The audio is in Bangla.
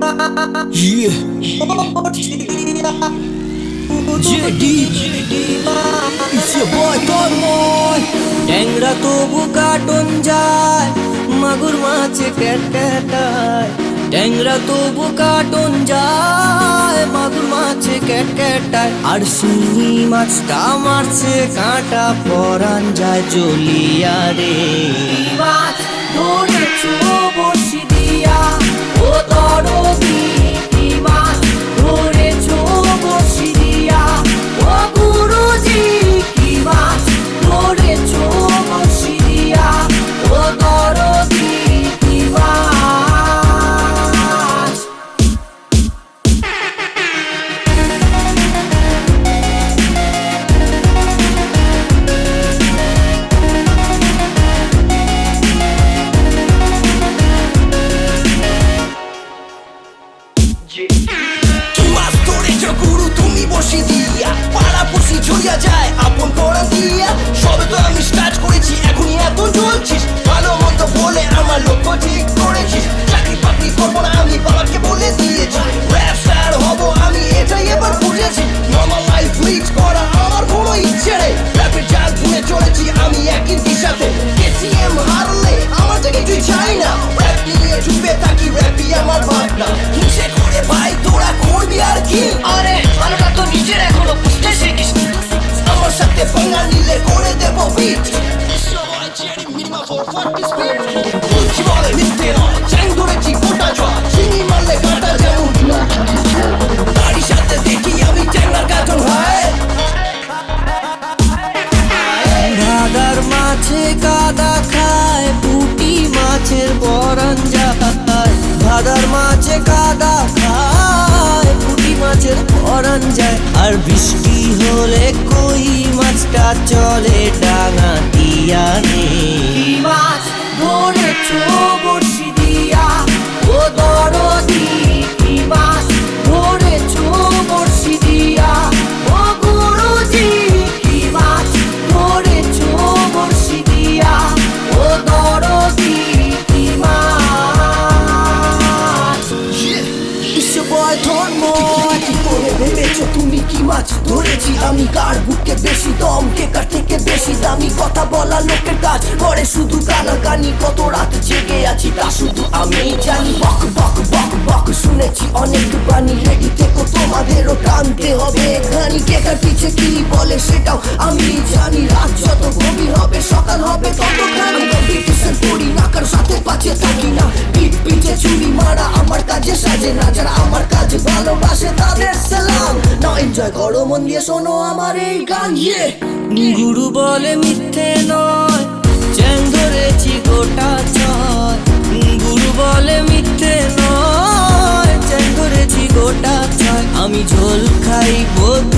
Yeah. JD. It's your boy Tormoy. ট্যাংরা তবু কাটন যায়, মাগুর মাছে ক্যাটক্যাটায়। ট্যাংরা তবু কাটন যায়, মাগুর মাছে ক্যাটক্যাটায়। আর শিঙি মাছটা মারছে কাঁটা, পরান যায় জ্বলিয়া রে। মাছ ধরেছো বড়শি দিয়া, ও দরদি কি মাছ ধরেছো বড়শি দিয়া, ও গুরুজি কি মাছ ধরেছো বড়শি দিয়া, ও দরদি কি মাছ। কি মাছ ধরেছো গুরু তুমি বসি দিয়া, পাড়া পড়শি ঝরিয়া যায় আপন করা দিয়া। সবে তো আমি স্টার্ট করেছি, এখনই এত জ্বলছিস। ভালো মন্দ বলে আমার লক্ষ্য ঠিক করেছিস। চাকরি বাকরি করবো না আমি, বাবাকে বলে দিয়েছি। র‍্যাপ স্টার হবো আমি, এটাই এবার বুঝেছি। নর্মাল লাইফ লিড করা আমার কোনো ইচ্ছে নেই। র‍্যাপের জাল ভুলে চলেছি আমি একই দিশাতে। কেটিএম হারলে আমার থেকে কিছুই চাই না। র‍্যাপ নিয়ে ডুবে থাকি, র‍্যাপই আমার ভাবনা। হিংসে করে ভাই তোরা করবি আর কি? আরে ভালোটা তো নিজের এখনো বুঝতে শিখিস। আমার সাথে পাঙ্গা নিলে করে দেবো বিট। বলছি বলে মিথ্যে নয়, চ্যাং ধরেছি গোটা জল। চিনি মারলে কাঁটা যেমন, তারই সাথে দেখি আমি চ্যাংলার কাজন হয়। ধাঁধার মাছে কাদা খায়, পুঁটি মাছের পরান যায়। ধাঁধার মাছে কাদা খায়, পুঁটি মাছের পরান যায়। আর বৃষ্টি হলে কই মাছটা চলে ডাঙা দিয়া রে। মাছ ধরেছো বড়শি দিয়া, ও দরদি কি মাছ ধরেছো বড়শি দিয়া, ও গুরুজি কি মাছ ধরেছো বড়শি দিয়া, ও দরদি কি মাছ। It's your boy Tormoy. কি করে ভেবেছো তুমি কি মাছ ধরেছি আমি? কার বুকে বেশি দম, কে কার থেকে বেশি দামি? কথা বলা লোকের কাজ করে শুধু কানাকানি। কত রাত জেগে আছি তা শুধু আমিই জানি। বক বক বক বক শুনেছি অনেক বাণী। রেডি থেকো তোমাদেরও টানতে হবে খানি। কে কার পিছে কি বলে সেটাও আমি জানি। রাত যত গভীর হবে সকাল হবে ততখানি। কম্পিটিশন করি না, কারোর সাথে পাচ্ছে থাকি না। পিঠ পিঠে চুরি মারা আমার কাজে সাজে না। যারা আমার কাজ ভালোবাসে তাদের সালাম। না এনজয় করো, মন দিয়ে শোনো আমার এই গান। গুরু বলে মিথ্যে নয়, চ্যাং ধরেছি গোটা ছয়। গুরু বলে মিথ্যে নয়, চ্যাং ধরেছি গোটা ছয়। আমি ঝোল খাই বোধ